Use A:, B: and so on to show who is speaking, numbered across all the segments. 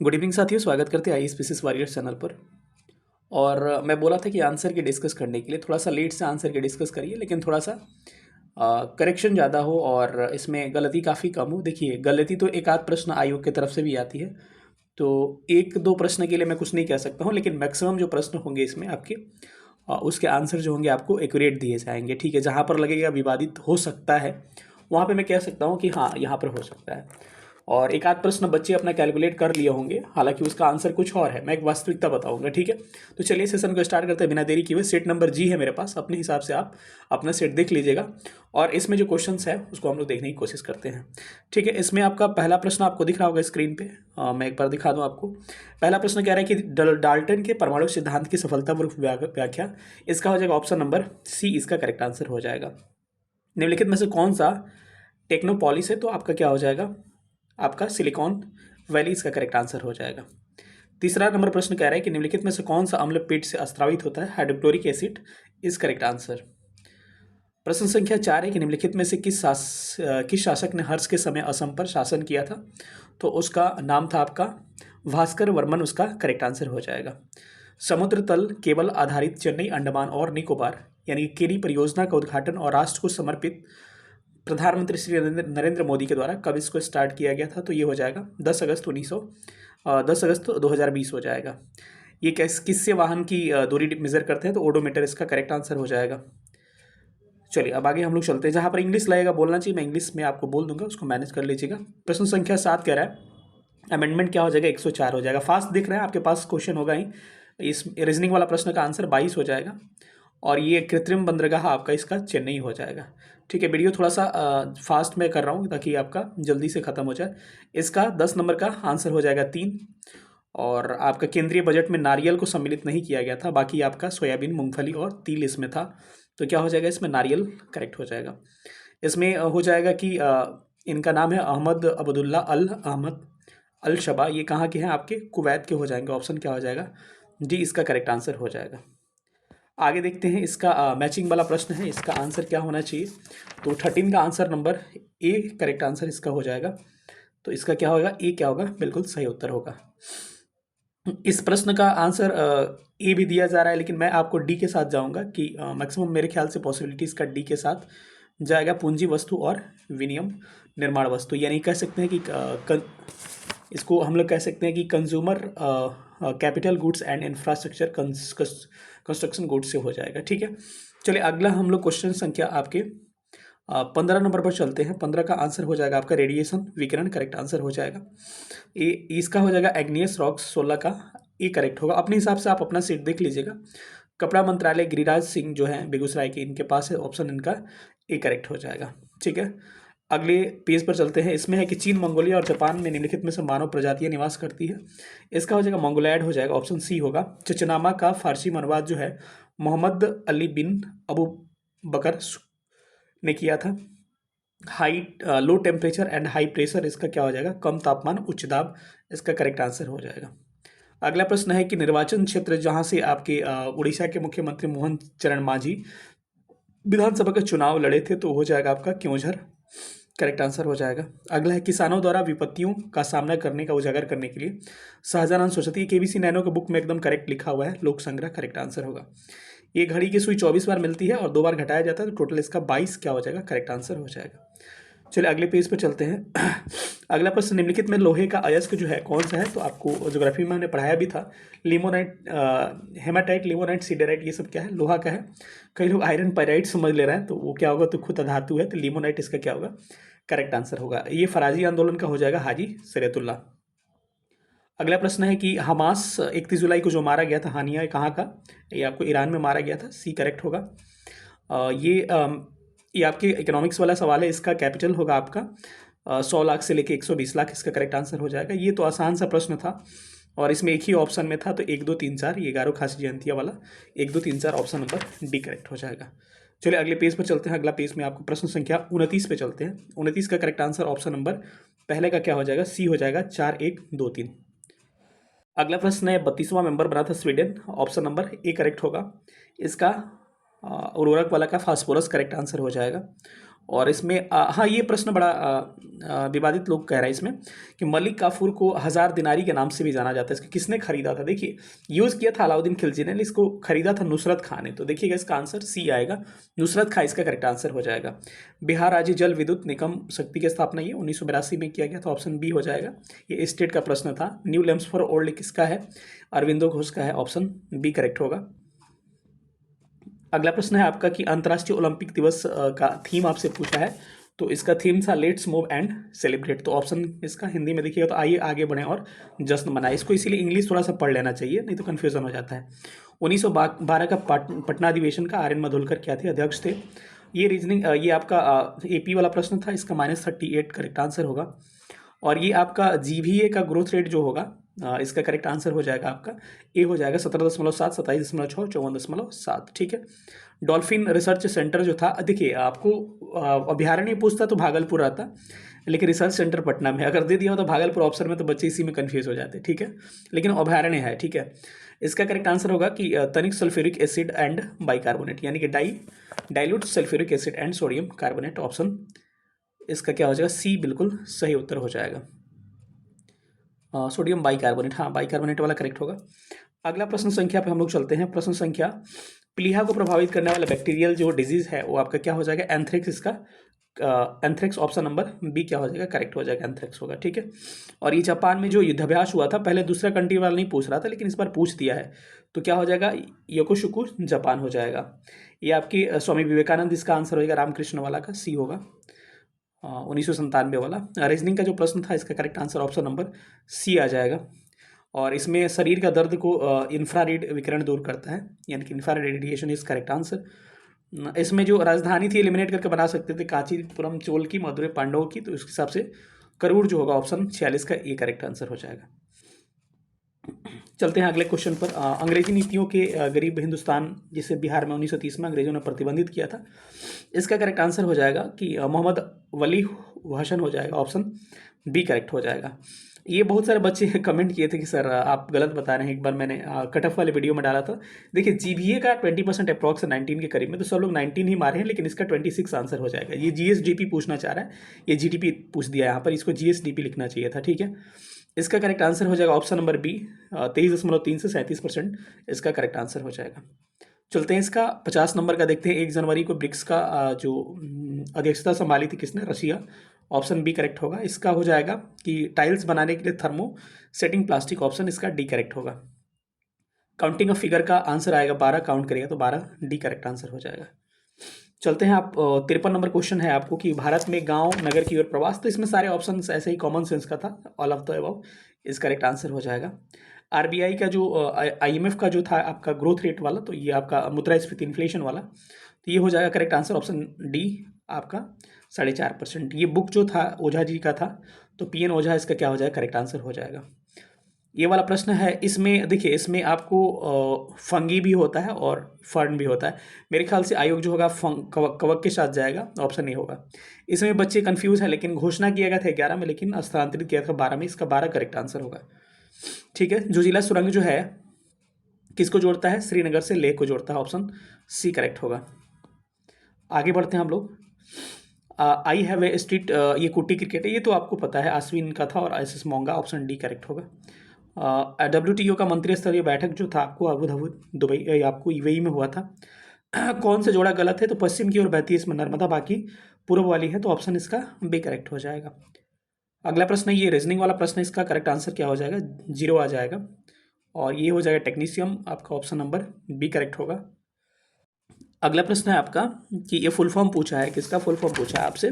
A: Good evening साथियों, स्वागत करते हैं आई स्पीसीस वॉरियर चैनल पर। और मैं बोला था कि आंसर के डिस्कस करने के लिए थोड़ा सा लेट से आंसर के डिस्कस करिए, लेकिन थोड़ा सा करेक्शन ज़्यादा हो और इसमें गलती काफ़ी कम हो। देखिए, गलती तो एक आध प्रश्न आयोग की तरफ से भी आती है, तो एक दो प्रश्न के लिए मैं कुछ नहीं कह सकता हूँ, लेकिन मैक्सिमम जो प्रश्न होंगे इसमें आपके उसके आंसर जो होंगे आपको एक्यूरेट दिए जाएंगे। ठीक है, जहाँ पर लगेगा विवादित हो सकता है वहाँ पे मैं कह सकता हूँ कि हाँ, यहाँ पर हो सकता है। और एक आध प्रश्न बच्चे अपना कैलकुलेट कर लिए होंगे, हालांकि उसका आंसर कुछ और है। मैं एक वास्तविकता बताऊंगा, ठीक है। तो चलिए सेशन को स्टार्ट करते हैं बिना देरी किए हुए। सेट नंबर जी है मेरे पास, अपने हिसाब से आप अपना सेट देख लीजिएगा और इसमें जो क्वेश्चंस है उसको हम लोग देखने की कोशिश करते हैं। ठीक है, इसमें आपका पहला प्रश्न आपको दिख रहा होगा स्क्रीन पे। मैं एक बार दिखा दूं आपको। पहला प्रश्न कह रहा है कि डाल्टन के परमाणु सिद्धांत की सफलतापूर्वक व्याख्या। इसका हो जाएगा ऑप्शन नंबर सी, इसका करेक्ट आंसर हो जाएगा। निम्नलिखित में से कौन सा टेक्नोपॉलिस है, तो आपका क्या हो जाएगा, आपका सिलिकॉन वैली इसका करेक्ट आंसर हो जाएगा। तीसरा नंबर प्रश्न कह रहा है कि निम्नलिखित में से कौन सा अम्ल पेट से अस्रावित होता है, hydrochloric acid is correct answer. प्रश्न संख्या 4 है कि निम्नलिखित में से किस शासक ने हर्ष के समय असम पर शासन किया था, तो उसका नाम था आपका भास्कर वर्मन, उसका करेक्ट आंसर हो जाएगा। समुद्र तल केबल आधारित चेन्नई अंडमान और निकोबार यानी केरी परियोजना का उद्घाटन और राष्ट्र को समर्पित प्रधानमंत्री श्री नरेंद्र मोदी के द्वारा कब इसको स्टार्ट किया गया था, तो ये हो जाएगा 10 अगस्त 2020 हो जाएगा। ये किससे वाहन की दूरी मेजर करते हैं, तो ओडोमीटर इसका करेक्ट आंसर हो जाएगा। चलिए अब आगे हम लोग चलते हैं। जहाँ पर इंग्लिश लगेगा बोलना चाहिए, मैं इंग्लिश में आपको बोल दूंगा, उसको मैनेज कर लीजिएगा। प्रश्न संख्या 7 कह रहा है अमेंडमेंट क्या हो जाएगा, 104 हो जाएगा। फास्ट दिख रहा है आपके पास, क्वेश्चन होगा ही। इस रीजनिंग वाला प्रश्न का आंसर 22 हो जाएगा और ये कृत्रिम बंदरगाह आपका इसका चेन्नई हो जाएगा। ठीक है, वीडियो थोड़ा सा फास्ट में कर रहा हूँ ताकि आपका जल्दी से ख़त्म हो जाए। इसका 10 नंबर का आंसर हो जाएगा 3। और आपका केंद्रीय बजट में नारियल को सम्मिलित नहीं किया गया था, बाकी आपका सोयाबीन, मूंगफली और तिल इसमें था, तो क्या हो जाएगा, इसमें नारियल करेक्ट हो जाएगा। इसमें हो जाएगा कि इनका नाम है अहमद अब्दुल्ला अल अहमद अल शबा, ये कहाँ के हैं, आपके कुवैत के हो जाएंगे। ऑप्शन क्या हो जाएगा, डी इसका करेक्ट आंसर हो जाएगा। आगे देखते हैं, इसका मैचिंग वाला प्रश्न है, इसका आंसर क्या होना चाहिए, तो 13 का answer number A correct answer इसका हो जाएगा। तो इसका क्या होगा, ए क्या होगा, बिल्कुल सही उत्तर होगा। इस प्रश्न का आंसर ए भी दिया जा रहा है, लेकिन मैं आपको डी के साथ जाऊंगा कि मैक्सिमम मेरे ख्याल से पॉसिबिलिटीज का डी के साथ जाएगा। पूंजी वस्तु और विनियम निर्माण वस्तु, यानी कह सकते हैं कि इसको हम लोग कह सकते हैं कि consumer capital goods and infrastructure construction goods से हो जाएगा। ठीक है, चलिए अगला हम लोग क्वेश्चन संख्या आपके 15 नंबर पर चलते हैं। 15 का आंसर हो जाएगा आपका रेडिएशन विकिरण, करेक्ट आंसर हो जाएगा। ए इसका हो जाएगा एग्नियस रॉक्स, 16 का ए करेक्ट होगा। अपने हिसाब से आप अपना सीट देख लीजिएगा। कपड़ा मंत्रालय गिरिराज सिंह जो है बेगूसराय के, इनके पास है, ऑप्शन इनका ए करेक्ट हो जाएगा। ठीक है, अगले पेज पर चलते हैं। इसमें है कि चीन, मंगोलिया और जापान में निम्नलिखित में से मानव प्रजातियां निवास करती है। इसका हो जाएगा मंगोलैड हो जाएगा, ऑप्शन सी होगा। चचनामा का फारसी में अनुवाद जो है मोहम्मद अली बिन अबू बकर ने किया था। High low temperature and high pressure, इसका क्या हो जाएगा, कम तापमान उच्च दाब, इसका करेक्ट आंसर हो जाएगा। अगला प्रश्न है कि निर्वाचन क्षेत्र जहां से आपके उड़ीसा के मुख्यमंत्री मोहन चरण मांझी विधानसभा का चुनाव लड़े थे, तो हो जाएगा आपका क्योंझर, करेक्ट आंसर हो जाएगा। अगला है किसानों द्वारा विपत्तियों का सामना करने का उजागर करने के लिए शाहजहां सोचती, केबीसी नैनो के बुक में एकदम करेक्ट लिखा हुआ है, लोक संग्रह, करेक्ट आंसर होगा। ये घड़ी की सुई 24 बार मिलती है और 2 बार घटाया जाता है, तो टोटल इसका 22 क्या हो जाएगा, करेक्ट आंसर हो जाएगा। चलिए अगले पेज पर चलते हैं। अगला प्रश्न, निम्नलिखित में लोहे का अयस्क जो है कौन सा है, तो आपको ज्योग्राफी में हमने पढ़ाया भी था। लिमोनाइट, हेमाटाइट, लिमोनाइट, सीडेराइट, ये सब क्या है, लोहा का है। कई लोग आयरन पाइराइट समझ ले रहे हैं, तो वो क्या होगा, तो खुद धातु है, तो लिमोनाइट इसका क्या होगा, करेक्ट आंसर होगा। ये फराजी आंदोलन का हो जाएगा हाजी सरियतुल्लाह। अगला प्रश्न है कि हमास 31 जुलाई को जो मारा गया था, हानिया कहाँ का, ये आपको ईरान में मारा गया था, सी करेक्ट होगा। ये आपके इकोनॉमिक्स वाला सवाल है, इसका कैपिटल होगा आपका 100 लाख से लेके 120 लाख, इसका करेक्ट आंसर हो जाएगा। ये तो आसान सा प्रश्न था और इसमें एक ही ऑप्शन में था, तो 1 2 3 4, ये 11 खासी जयंतिया वाला 1 2 3 4 ऑप्शन नंबर डी करेक्ट हो जाएगा। चलिए अगले पेज पर चलते हैं। अगला पेज में आपको प्रश्न संख्या 29 पे चलते हैं। 29 का करेक्ट आंसर ऑप्शन नंबर पहले का क्या हो जाएगा, सी हो जाएगा, 4 1 2 3। अगला प्रश्न है 32वां मेंबर बना था स्वीडन, ऑप्शन नंबर ए करेक्ट होगा। इसका उर्वरक वाला का फास्फोरस करेक्ट आंसर हो जाएगा। और इसमें हाँ, ये प्रश्न बड़ा विवादित लोग कह रहे हैं इसमें कि मलिक काफूर को 1000 दिनारी के नाम से भी जाना जाता है। इसको किसने खरीदा था? देखिए, यूज़ किया था अलाउद्दीन खिलजी ने, इसको खरीदा था नुसरत खां ने। तो देखिएगा इसका आंसर सी आएगा, नुसरत खां इसका करेक्ट आंसर हो जाएगा। बिहार राज्य जल विद्युत निगम शक्ति की स्थापना ये 1982 में किया गया था, ऑप्शन बी हो जाएगा। ये स्टेट का प्रश्न था। न्यू लैम्प्स फॉर ओल्ड किसका है? अरविंदो घोष का है, ऑप्शन बी करेक्ट होगा। अगला प्रश्न है आपका कि अंतर्राष्ट्रीय ओलंपिक दिवस का थीम आपसे पूछा है, तो इसका थीम था लेट्स मूव एंड सेलिब्रेट। तो ऑप्शन इसका हिंदी में देखिएगा तो आइए आगे बढ़ें और जश्न मनाएं। इसको इसीलिए इंग्लिश थोड़ा सा पढ़ लेना चाहिए, नहीं तो कन्फ्यूजन हो जाता है। 1912 का पटना अधिवेशन का आर एन मधुलकर क्या थे? अध्यक्ष थे। ये रीजनिंग ये आपका AP वाला प्रश्न था, इसका -38 करेक्ट आंसर होगा। और ये आपका GVA का ग्रोथ रेट जो होगा इसका करेक्ट आंसर हो जाएगा आपका ए हो जाएगा 17.7, 27.6, 54.7। ठीक है। डॉल्फिन रिसर्च सेंटर जो था, देखिए आपको अभ्यारण्य पूछता तो भागलपुर आता, लेकिन रिसर्च सेंटर पटना में। अगर दे दिया हो तो भागलपुर ऑप्शन में, तो बच्चे इसी में कन्फ्यूज हो जाते। ठीक है, लेकिन अभ्यारण्य है। ठीक है, इसका करेक्ट आंसर होगा कि तनिक सल्फ्यूरिक एसिड एंड बाइकार्बोनेट, यानी कि dilute sulphuric acid and sodium carbonate. Option इसका क्या हो जाएगा? सी बिल्कुल सही उत्तर हो जाएगा। सोडियम बाइकार्बोनेट, हाँ बाइकार्बोनेट वाला करेक्ट होगा। अगला प्रश्न संख्या पे हम लोग चलते हैं। प्रश्न संख्या, प्लीहा को प्रभावित करने वाला बैक्टीरियल जो डिजीज है वो आपका क्या हो जाएगा? एंथ्रेक्स। इसका एंथ्रेक्स ऑप्शन नंबर बी क्या हो जाएगा? करेक्ट हो जाएगा, एंथ्रेक्स होगा। ठीक है। और ये जापान में जो युद्धाभ्यास हुआ था, पहले दूसरा कंट्री वाला नहीं पूछ रहा था, लेकिन इस बार पूछ दिया है, तो क्या हो जाएगा? योकोशुकु जापान हो जाएगा। ये आपकी स्वामी विवेकानंद इसका आंसर हो जाएगा, रामकृष्ण वाला का सी होगा, 1997 वाला। रीजनिंग का जो प्रश्न था इसका correct answer option number C आ जाएगा। और इसमें शरीर का दर्द को इंफ्रारेड विकिरण दूर करता है, यानी कि infrared radiation is correct answer. इसमें जो राजधानी थी एलिमिनेट करके बना सकते थे, कांचीपुरम चोल की, मदुरै पांडवों की, तो उस हिसाब से करूर जो होगा ऑप्शन 46 का ये करेक्ट आंसर हो जाएगा। चलते हैं अगले क्वेश्चन पर। अंग्रेजी नीतियों के गरीब हिंदुस्तान, जिसे बिहार में 1930 में अंग्रेजों ने प्रतिबंधित किया था, इसका करेक्ट आंसर हो जाएगा कि मोहम्मद वली हसन हो जाएगा, ऑप्शन बी करेक्ट हो जाएगा। ये बहुत सारे बच्चे कमेंट किए थे कि सर आप गलत बता रहे हैं। एक बार मैंने कट ऑफ वाले वीडियो में डाला था। देखिए GVA का 20% अप्रॉक्स 19 के करीब में, तो सब लोग 19 ही मारे हैं, लेकिन इसका 26 आंसर हो जाएगा। ये GSDP पूछना चाह रहा है, ये GDP पूछ दिया यहाँ पर, इसको GSDP लिखना चाहिए था। ठीक है, इसका करेक्ट आंसर हो जाएगा ऑप्शन नंबर बी, 23.3 से 37% इसका करेक्ट आंसर हो जाएगा। चलते हैं इसका 50 नंबर का देखते हैं। 1 जनवरी को ब्रिक्स का जो अध्यक्षता संभाली थी किसने? रशिया, ऑप्शन बी करेक्ट होगा। इसका हो जाएगा कि टाइल्स बनाने के लिए थर्मो सेटिंग प्लास्टिक, ऑप्शन इसका डी करेक्ट होगा। काउंटिंग ऑफ फिगर का आंसर आएगा 12, काउंट करेगा तो 12 डी करेक्ट आंसर हो जाएगा। चलते हैं आप 53 नंबर क्वेश्चन है आपको कि भारत में गांव नगर की ओर प्रवास, तो इसमें सारे ऑप्शन ऐसे ही कॉमन सेंस का था, ऑल ऑफ द अबव इस करेक्ट आंसर हो जाएगा। RBI का जो IMF का जो था आपका ग्रोथ रेट वाला, तो ये आपका मुद्रास्फीति इन्फ्लेशन वाला, तो ये हो जाएगा करेक्ट आंसर ऑप्शन डी आपका 4.5%। ये बुक जो था ओझा जी का था, तो PN ओझा इसका क्या हो जाएगा? करेक्ट आंसर हो जाएगा। ये वाला प्रश्न है, इसमें देखिए इसमें आपको फंगी भी होता है और फर्न भी होता है। मेरे ख्याल से आयोग जो होगा कवक के साथ जाएगा, ऑप्शन ए होगा। इसमें बच्चे कंफ्यूज है, लेकिन घोषणा किया गया था 11 में, लेकिन स्थानांतरित किया था 12 में, इसका 12 करेक्ट आंसर होगा। ठीक है, जोजिला सुरंग जो है किसको जोड़ता है? श्रीनगर से लेह को जोड़ता है, ऑप्शन सी करेक्ट होगा। आगे बढ़ते हैं हम लोग। आई हैव ए स्ट्रीट, ये कुट्टी क्रिकेट है, ये तो आपको पता है, अश्विन का था, और SS मोंगा, ऑप्शन डी करेक्ट होगा। WTO का मंत्री स्तरीय बैठक जो था आपको अबू धाबी दुबई आपको UAE में हुआ था, कौन से जोड़ा गलत है? तो पश्चिम की ओर बहती है इसमें नर्मदा, बाकी पूर्व वाली है, तो ऑप्शन इसका बी करेक्ट हो जाएगा। अगला प्रश्न है, ये रीजनिंग वाला प्रश्न है, इसका करेक्ट आंसर क्या हो जाएगा? 0 आ जाएगा। और ये हो जाएगा टेक्नीशियम, आपका ऑप्शन नंबर बी करेक्ट होगा। अगला प्रश्न है आपका कि ये फुल फॉर्म पूछा है, किसका फुल फॉर्म पूछा है आपसे?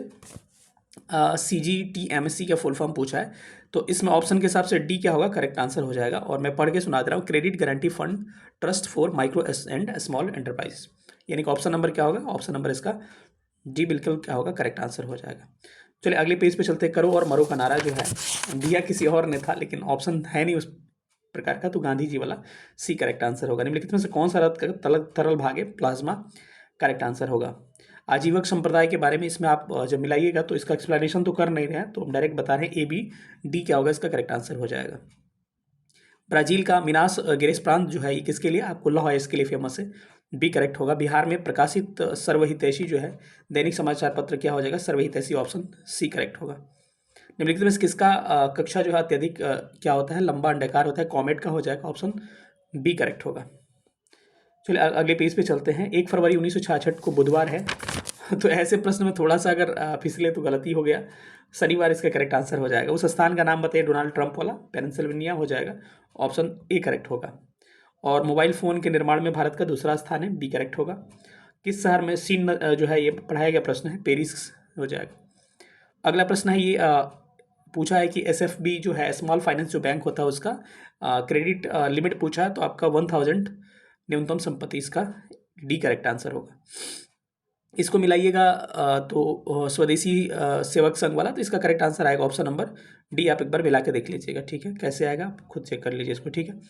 A: CGTMSC का फुल फॉर्म पूछा है, तो इसमें ऑप्शन के हिसाब से डी क्या होगा? करेक्ट आंसर हो जाएगा। और मैं पढ़ के सुना दे रहा हूँ, credit guarantee fund trust for micro and small enterprise, यानी कि ऑप्शन नंबर क्या होगा? ऑप्शन नंबर इसका डी बिल्कुल क्या होगा? करेक्ट आंसर हो जाएगा। चलिए अगले पेज पे चलते हैं। करो और मरो का नारा जो है दिया किसी और ने था, लेकिन ऑप्शन है नहीं उस प्रकार का, तो गांधी जी वाला सी करेक्ट आंसर होगा। निम्नलिखित में से कौन सा तरल भाग है? प्लाज्मा करेक्ट आंसर होगा। आजीवक संप्रदाय के बारे में इसमें आप जब मिलाइएगा तो इसका एक्सप्लेनेशन तो कर नहीं रहे हैं, तो हम डायरेक्ट बता रहे हैं AB क्या होगा? इसका करेक्ट आंसर हो जाएगा। ब्राजील का मिनास गेरेस प्रांत जो है ये किसके लिए? आपको लौह है इसके लिए फेमस है। बी करेक्ट होगा। बिहार में प्रकाशित सर्वहितैषी जो है दैनिक समाचार पत्र क्या हो जाएगा, सर्वहितैषी, ऑप्शन सी करेक्ट होगा। निम्नलिखित में से किसका कक्षा जो है अत्यधिक क्या होता है, लंबा अंडाकार होता है, कॉमेट का हो जाएगा, ऑप्शन बी करेक्ट होगा। चलिए अगले पेज पे चलते हैं। 1 फरवरी 1966 को बुधवार है तो ऐसे प्रश्न में थोड़ा सा अगर फिसले तो गलती हो गया, शनिवार इसका करेक्ट आंसर हो जाएगा। उस स्थान का नाम बताइए, डोनाल्ड ट्रंप वाला, पेनिसिल्वेनिया हो जाएगा, ऑप्शन ए करेक्ट होगा। और मोबाइल फ़ोन के निर्माण में भारत का दूसरा स्थान है, बी करेक्ट होगा। किस शहर में सीन जो है ये पढ़ाया गया प्रश्न है, पेरिस हो जाएगा। अगला प्रश्न है ये पूछा है कि एसएफबी जो है स्मॉल फाइनेंस जो बैंक होता है उसका क्रेडिट लिमिट पूछा है, तो आपका 1000 न्यूनतम संपत्ति इसका डी करेक्ट आंसर होगा। इसको मिलाइएगा तो स्वदेशी सेवक संघ वाला, तो इसका करेक्ट आंसर आएगा ऑप्शन नंबर डी। आप एक बार मिला के देख लीजिएगा, ठीक है, कैसे आएगा आप खुद चेक कर लीजिए इसको, ठीक है।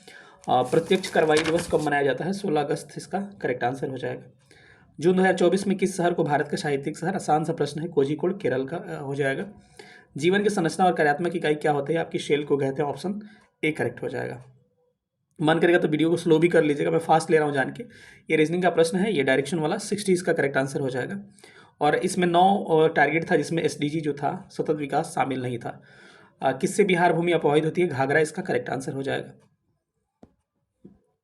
A: प्रत्यक्ष कार्रवाई दिवस कब मनाया जाता है, 16 अगस्त इसका करेक्ट आंसर हो जाएगा। जून 2024 में किस शहर को भारत का साहित्यिक शहर, आसान सा प्रश्न है, कोझिकोड केरल का हो जाएगा। जीवन की संरचना और कार्यात्मक इकाई क्या होती है, आपकी शेल को कहते हैं, ऑप्शन ए करेक्ट हो जाएगा। मन करेगा तो वीडियो को स्लो भी कर लीजिएगा, मैं फास्ट ले रहा हूँ जान के। ये रीजनिंग का प्रश्न है, ये डायरेक्शन वाला, 60 इसका करेक्ट आंसर हो जाएगा। और इसमें 9 टारगेट था जिसमें एसडीजी जो था सतत विकास शामिल नहीं था। किससे बिहार भूमि अपवाहित होती है, घाघरा इसका करेक्ट आंसर हो जाएगा।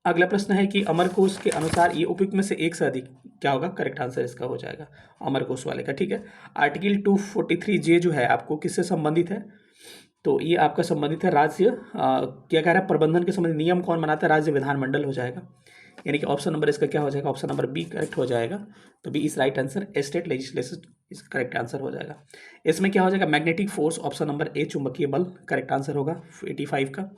A: अगला प्रश्न है कि अमरकोश के अनुसार ये उपयुक्त में से एक से अधिक क्या होगा, करेक्ट आंसर इसका हो जाएगा अमरकोश वाले का, ठीक है। आर्टिकल 243 जे जो है आपको किससे संबंधित है, तो ये आपका संबंधित है राज्य क्या कह रहा है, प्रबंधन के संबंधित नियम कौन बनाता है, राज्य विधानमंडल हो जाएगा। यानी कि ऑप्शन नंबर इसका क्या हो जाएगा, ऑप्शन नंबर बी करेक्ट हो जाएगा। तो B is right answer, state legislation इसका करेक्ट आंसर हो जाएगा। इसमें क्या हो जाएगा, magnetic force, option number A, चुंबकीय बल करेक्ट आंसर होगा 85 का।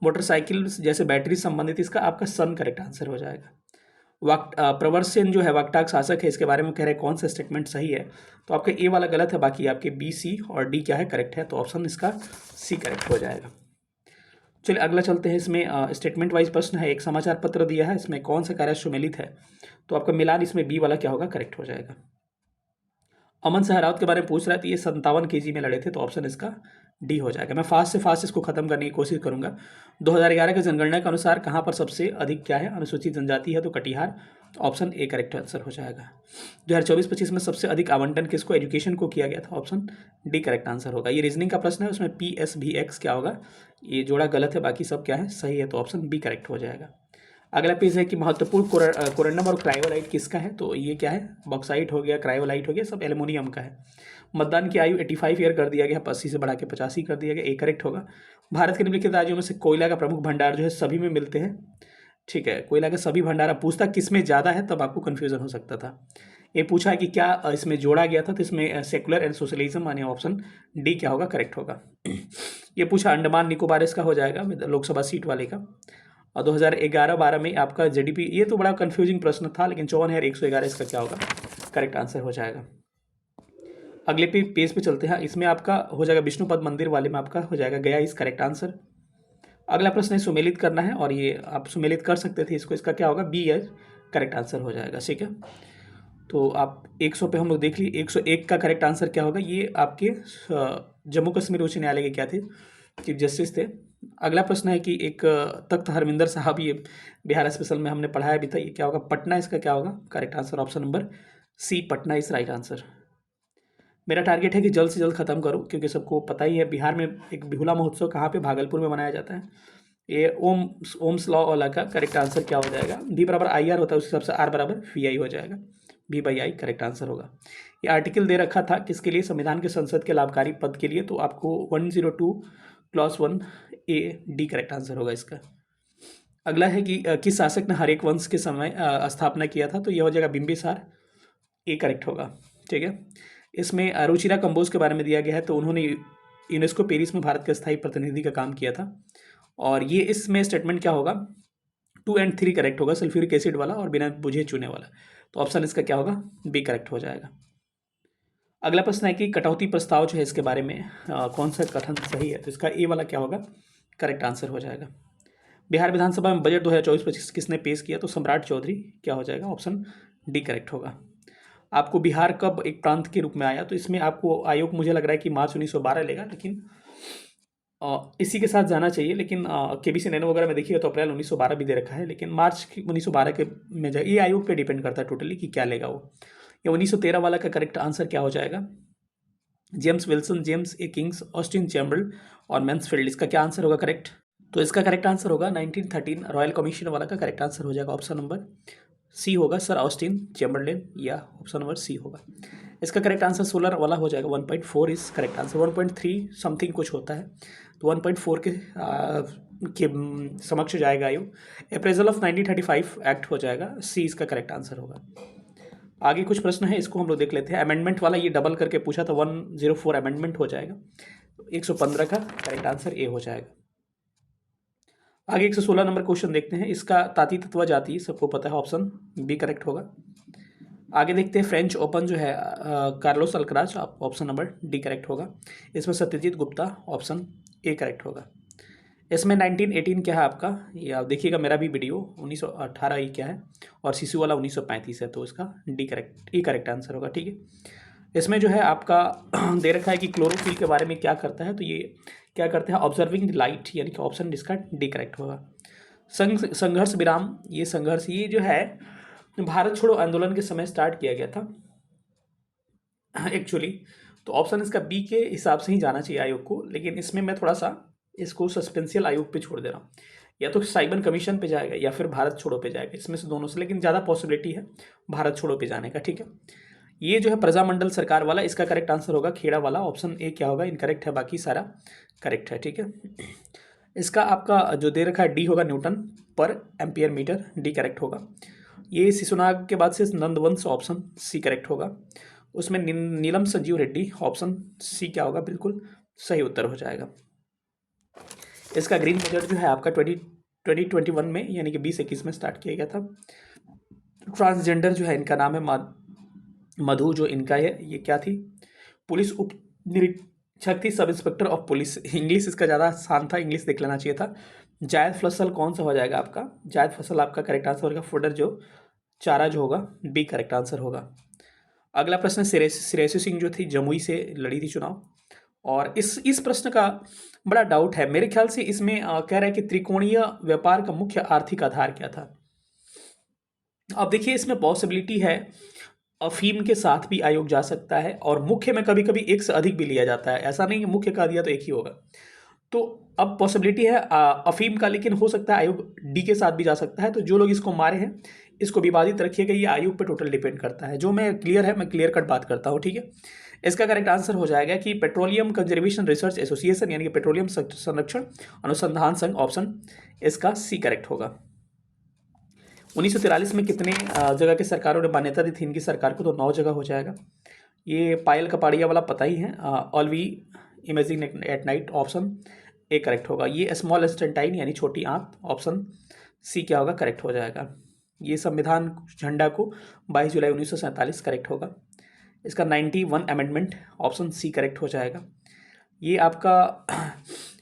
A: मोटरसाइकिल जैसे बैटरी संबंधित इसका आपका सन करेक्ट आंसर हो जाएगा। प्रवर्सन जो है वाक्टाक शासक है, इसके बारे में कह रहे हैं कौन सा स्टेटमेंट सही है, तो आपका ए वाला गलत है, बाकी आपके बी, सी और डी क्या है करेक्ट है, तो ऑप्शन इसका सी करेक्ट हो जाएगा। चलिए अगला चलते हैं। इसमें स्टेटमेंट वाइज प्रश्न है, एक समाचार पत्र दिया है, इसमें कौन सा कार्य सुमेलित है, तो आपका मिलान इसमें बी वाला क्या होगा, करेक्ट हो जाएगा। अमन सहरावत के बारे में पूछ रहा है, तो ये 57 kg में लड़े थे, तो ऑप्शन इसका डी हो जाएगा। मैं फास्ट से फास्ट इसको खत्म करने की कोशिश करूंगा। 2011 के जनगणना के अनुसार कहाँ पर सबसे अधिक क्या है, अनुसूचित जनजाति है, तो Katihar, option A correct answer हो जाएगा। 2024-25 में सबसे अधिक आवंटन किसको, एजुकेशन को किया गया था, ऑप्शन डी करेक्ट आंसर होगा। ये रीजनिंग का प्रश्न है, उसमें PSVX क्या होगा, ये जोड़ा गलत है, बाकी सब क्या है सही है, तो ऑप्शन बी करेक्ट हो जाएगा। अगला पेज है कि महत्वपूर्ण कोरंडम और क्रायोलाइट किसका है, तो ये क्या है, बॉक्साइट हो गया, क्रायोलाइट हो गया, सब एल्युमिनियम का है। मतदान की आयु 85 ईयर कर दिया गया, 80 से बढ़ा के 85 कर दिया गया, ए करेक्ट होगा। भारत के निम्नलिखित राज्यों में से कोयला का प्रमुख भंडार जो है सभी में मिलते हैं, ठीक है, कोयला का सभी भंडार। पूछता किस में ज़्यादा है, तब आपको कन्फ्यूजन हो सकता था। ये पूछा है कि क्या इसमें जोड़ा गया था, तो इसमें सेकुलर एंड सोशलिज्म, यानी ऑप्शन डी क्या होगा, करेक्ट होगा। ये पूछा अंडमान निकोबार इसका हो जाएगा लोकसभा सीट वाले का। और 2011-12 में आपका जीडीपी, ये तो बड़ा कंफ्यूजिंग प्रश्न था, लेकिन 54,111 इसका क्या होगा, करेक्ट आंसर हो जाएगा। अगले पेज पे चलते हैं। इसमें आपका हो जाएगा विष्णुपद मंदिर वाले में आपका हो जाएगा गया इस करेक्ट आंसर। अगला प्रश्न है सुमेलित करना है, और ये आप सुमेलित कर सकते थे इसको, इसका क्या होगा, बी एज करेक्ट आंसर हो जाएगा, ठीक है। तो आप 100 पे हम लोग देख लिए, 101 का करेक्ट आंसर क्या होगा, ये आपके जम्मू कश्मीर उच्च न्यायालय के क्या थे, चीफ जस्टिस थे। अगला प्रश्न है कि एक तख्त हरमिंदर साहब, ये बिहार स्पेशल में हमने पढ़ाया भी था, ये क्या होगा, पटना इसका क्या होगा, correct answer option number C, Patna is right answer. मेरा टारगेट है कि जल्द से जल्द खत्म करूं, क्योंकि सबको पता ही है बिहार में एक बिहुला महोत्सव कहाँ पे, भागलपुर में मनाया जाता है। ये ओम्स लॉ वाला का करेक्ट आंसर क्या हो जाएगा, बी बराबर आई आर होता है, उस हिसाब से आर बराबर वी आई हो जाएगा, B by I correct answer होगा। ये आर्टिकल दे रखा था किसके लिए, संविधान के संसद के लाभकारी पद के लिए, तो आपको 102 clause 1 A D correct answer होगा इसका। अगला है कि किस शासक ने हरेक वंश के समय स्थापना किया था, तो यह हो जाएगा बिंबिसार, ए करेक्ट होगा, ठीक है। इसमें रुचिरा कंबोज के बारे में दिया गया है, तो उन्होंने यूनेस्को पेरिस में भारत के स्थायी प्रतिनिधि का काम किया था। और ये इसमें स्टेटमेंट क्या होगा, 2 और 3 करेक्ट होगा, सल्फ्यूरिक एसिड वाला और बिना बुझे चूने वाला, तो ऑप्शन इसका क्या होगा, बी करेक्ट हो जाएगा। अगला प्रश्न है कि कटौती प्रस्ताव जो है इसके बारे में कौन सा कथन सही है, तो इसका ए वाला क्या होगा, करेक्ट आंसर हो जाएगा। बिहार विधानसभा में बजट 2024-25 किसने पेश किया, तो सम्राट चौधरी क्या हो जाएगा, ऑप्शन डी करेक्ट होगा। आपको बिहार कब एक प्रांत के रूप में आया, तो इसमें आपको आयोग मुझे लग रहा है कि मार्च 1912 लेगा, लेकिन इसी के साथ जाना चाहिए, लेकिन केबीसी नैनो वगैरह में देखिएगा तो अप्रैल 1912 भी दे रखा है, लेकिन मार्च 1912 के में जाए, ये आयोग पे डिपेंड करता है टोटली कि क्या लेगा वो। ये 1913 वाला का करेक्ट आंसर क्या हो जाएगा? James Wilson, James A Kings, Austin Chamberlain और मैन्सफील्ड, इसका क्या आंसर होगा करेक्ट? तो इसका करेक्ट आंसर होगा 1913 रॉयल कमीशन वाला का करेक्ट आंसर हो जाएगा ऑप्शन नंबर सी होगा, सर ऑस्टिन चैम्बरलेन, या ऑप्शन नंबर सी होगा। इसका करेक्ट आंसर सोलर वाला हो जाएगा, 1.4 इज करेक्ट आंसर, 1.3 समथिंग कुछ होता है, तो 1.4 के समक्ष जाएगा आयोग। अप्रेजल ऑफ 1935 एक्ट हो जाएगा, सी इसका करेक्ट आंसर होगा। आगे कुछ प्रश्न है, इसको हम लोग देख लेते हैं। अमेंडमेंट वाला ये डबल करके पूछा था, 104 अमेंडमेंट हो जाएगा, 115 का करेक्ट आंसर ए हो जाएगा। आगे 116 नंबर क्वेश्चन देखते हैं, इसका ताती तत्वा जाति सबको पता है, ऑप्शन बी करेक्ट होगा। आगे देखते हैं फ्रेंच ओपन जो है Carlos Alcaraz, option number D correct होगा। इसमें Satyajit Gupta, option A correct होगा। इसमें 1918 क्या है आपका, ये आप देखिएगा, मेरा भी वीडियो 1918 ही क्या है, और शिशु वाला 1935 है, तो इसका डी करेक्ट, ई करेक्ट आंसर होगा। ठीक है, इसमें जो है आपका दे रखा है कि क्लोरोफिल के बारे में क्या करता है, तो ये क्या करते हैं, ऑब्जर्विंग द लाइट, यानी कि ऑप्शन इसका डी करेक्ट होगा। संघर्ष विराम, ये संघर्ष ये जो है भारत छोड़ो आंदोलन के समय स्टार्ट किया गया था एक्चुअली, तो ऑप्शन इसका बी के हिसाब से ही जाना चाहिए आयोग को, लेकिन इसमें मैं थोड़ा सा इसको सस्पेंशियल आयोग पे छोड़ दे रहा हूँ, या तो साइमन कमीशन पे जाएगा या फिर भारत छोड़ो पे जाएगा, इसमें से दोनों से, लेकिन ज़्यादा पॉसिबिलिटी है भारत छोड़ो पे जाने का। ठीक है, ये जो है प्रजामंडल सरकार वाला, इसका करेक्ट आंसर होगा खेड़ा वाला, ऑप्शन ए क्या होगा, इनकरेक्ट है, बाकी सारा करेक्ट है। ठीक है, इसका आपका जो दे रखा है डी होगा, न्यूटन पर एम्पियर मीटर, डी करेक्ट होगा। ये शिशुनाग के बाद से नंदवंश, ऑप्शन सी करेक्ट होगा। उसमें नीलम संजीव रेड्डी, ऑप्शन सी क्या होगा, बिल्कुल सही उत्तर हो जाएगा। इसका ग्रीन बजट जो है आपका 2021 में, यानी कि 2021 में स्टार्ट किया गया था। ट्रांसजेंडर जो है इनका नाम है मधु, जो इनका है ये क्या थी, पुलिस उप निरीक्षक थी, sub inspector of police. English इसका ज़्यादा आसान था, इंग्लिश देख लेना चाहिए था। जायद फसल कौन सा हो जाएगा आपका, जायद फसल आपका करेक्ट आंसर होगा, फुडर जो चारा जो होगा, बी करेक्ट आंसर होगा। अगला प्रश्न, श्रेयसी सिंह जो थी जमुई से लड़ी थी चुनाव, और इस प्रश्न का बड़ा डाउट है मेरे ख्याल से, इसमें कह रहा है कि त्रिकोणीय व्यापार का मुख्य आर्थिक आधार क्या था। अब देखिए, इसमें पॉसिबिलिटी है अफीम के साथ भी आयोग जा सकता है, और मुख्य में कभी कभी एक से अधिक भी लिया जाता है, ऐसा नहीं कि मुख्य का दिया तो एक ही होगा। तो अब पॉसिबिलिटी है अफीम का, लेकिन हो सकता है आयोग डी के साथ भी जा सकता है। तो जो लोग इसको मारे हैं, इसको विवादित रखिएगा, ये आयोग पे टोटल डिपेंड करता है। जो मैं क्लियर है, मैं क्लियर कट बात करता हूँ। ठीक है, इसका करेक्ट आंसर हो जाएगा कि पेट्रोलियम कंजर्वेशन रिसर्च एसोसिएशन, यानी कि पेट्रोलियम संरक्षण अनुसंधान संघ, ऑप्शन इसका सी करेक्ट होगा। 1943 में कितने जगह के सरकारों ने मान्यता दी थी इनकी सरकार को, तो 9 जगह हो जाएगा। ये पायल कपाड़िया वाला पता ही है, all we imaging at night, option A correct होगा। ये स्मॉल एस्टेंटाइन, यानी छोटी आंत, ऑप्शन सी क्या होगा, करेक्ट हो जाएगा। ये संविधान झंडा को 22 जुलाई 1947 करेक्ट होगा। इसका 91 अमेंडमेंट, ऑप्शन सी करेक्ट हो जाएगा। ये आपका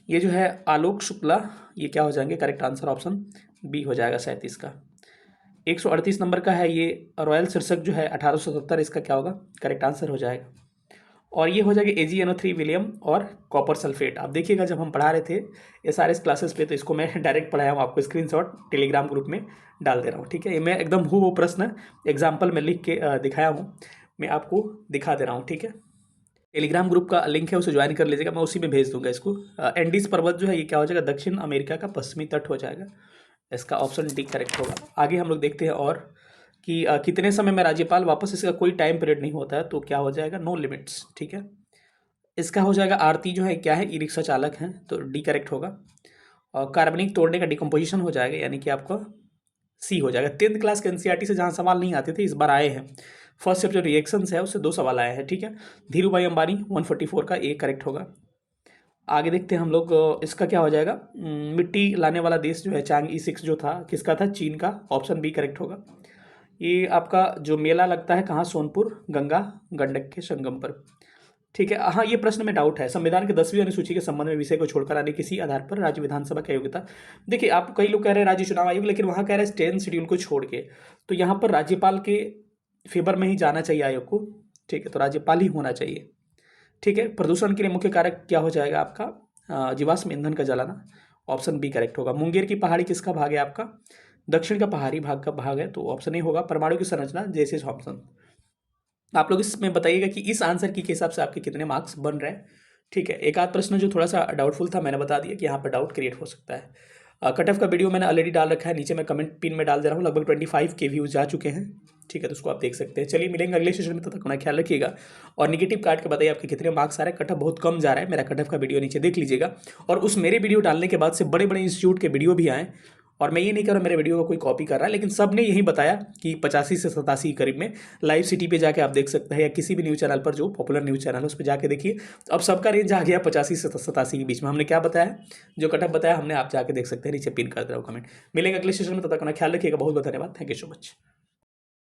A: ये जो है आलोक शुक्ला, ये क्या हो जाएंगे, करेक्ट आंसर ऑप्शन बी हो जाएगा 37 का। 138 नंबर का है ये रॉयल शीर्षक जो है 1877, इसका क्या होगा, करेक्ट आंसर हो जाएगा। और ये हो जाएगा AgNO3 विलियम और कॉपर सल्फेट। आप देखिएगा जब हम पढ़ा रहे थे SRS क्लासेस पे, तो इसको मैं डायरेक्ट पढ़ाया हूँ, आपको स्क्रीनशॉट टेलीग्राम ग्रुप में डाल दे रहा हूँ। ठीक है, ये मैं एकदम वो प्रश्न एग्जाम्पल में लिख के दिखाया हूँ, मैं आपको दिखा दे रहा हूँ। ठीक है, टेलीग्राम ग्रुप का लिंक है, उसे ज्वाइन कर लीजिएगा, मैं उसी में भेज दूंगा इसको। एंडीज पर्वत जो है ये क्या हो जाएगा, दक्षिण अमेरिका का पश्चिमी तट हो जाएगा, इसका ऑप्शन डी करेक्ट होगा। आगे हम लोग देखते हैं और कि कितने समय में राज्यपाल वापस, इसका कोई टाइम पीरियड नहीं होता है, तो क्या हो जाएगा, नो लिमिट्स। ठीक है, इसका हो जाएगा आरती जो है क्या है, ई रिक्शा चालक हैं, तो डी करेक्ट होगा। और कार्बनिक तोड़ने का डिकम्पोजिशन हो जाएगा, यानी कि आपका सी हो जाएगा। 10th क्लास के NCERT से जहाँ सवाल नहीं आते थे, इस बार आए हैं। फर्स्ट चैप्टर रिएक्शंस है, उससे 2 सवाल आए हैं। ठीक है, धीरू भाई अंबानी 144 का ए करेक्ट होगा। आगे देखते हैं हम लोग, इसका क्या हो जाएगा, मिट्टी लाने वाला देश जो है चांग E6 जो था, किसका था, चीन का, ऑप्शन बी करेक्ट होगा। ये आपका जो मेला लगता है कहाँ, सोनपुर गंगा गंडक के संगम पर। ठीक है, हाँ, ये प्रश्न में डाउट है, संविधान के 10वीं अनुसूची के संबंध में विषय को छोड़कर अन्य किसी आधार पर राज्य विधानसभा की योग्यता। देखिए, आप कई लोग कह रहे हैं राज्य चुनाव आयोग, लेकिन वहाँ कह रहे हैं 10 शेड्यूल को छोड़ के, तो यहाँ पर राज्यपाल के फेवर में ही जाना चाहिए आयोग को। ठीक है, तो राज्यपाल ही होना चाहिए। ठीक है, प्रदूषण के लिए मुख्य कारक क्या हो जाएगा आपका, जीवाश्म ईंधन का जलाना, ऑप्शन बी करेक्ट होगा। मुंगेर की पहाड़ी किसका भाग है आपका? दक्षिण का पहाड़ी भाग का भाग है, तो ऑप्शन ए होगा। परमाणु की संरचना, जैसे थॉम्सन। आप लोग इसमें बताइएगा कि इस आंसर की के हिसाब से आपके कितने मार्क्स बन रहे हैं। ठीक है, एक आध प्रश्न जो थोड़ा सा डाउटफुल था मैंने बता दिया कि यहाँ पर डाउट क्रिएट हो सकता है। कट ऑफ का वीडियो मैंने ऑलरेडी डाल रखा है, नीचे मैं कमेंट पिन में डाल दे रहा हूँ, लगभग 25 के व्यूज जा चुके हैं। ठीक है, तो उसको आप देख सकते हैं। चलिए मिलेंगे अगले सेशन में, तब तक अपना ख्याल रखिएगा। और निगेटिव काट के बताइए आपके कितने मार्क्स आ रहे हैं। कट ऑफ बहुत कम जा रहा है, मेरा कट ऑफ का वीडियो नीचे देख लीजिएगा। और उस मेरे वीडियो डालने के बाद से बड़े बड़े इंस्टीट्यूट के वीडियो भी आए, और मैं ये नहीं कह रहा मेरे वीडियो को कोई कॉपी कर रहा है, लेकिन सब ने यही बताया कि 85 से 87 के करीब में। लाइव सिटी पे जाके आप देख सकते हैं, या किसी भी न्यूज़ चैनल पर जो पॉपुलर न्यूज़ चैनल है उस पर जाके देखिए। अब सबका रेंज आ गया 85 से 87 के बीच में। हमने क्या बताया, जो कटअप बताया हमने, आप जाके देख सकते हैं, नीचे पिन कर दे रहा हूँ कमेंट। मिलेंगे अगले सेशन में, तब तक अपना ख्याल रखिएगा। बहुत बहुत धन्यवाद, थैंक यू सो मच।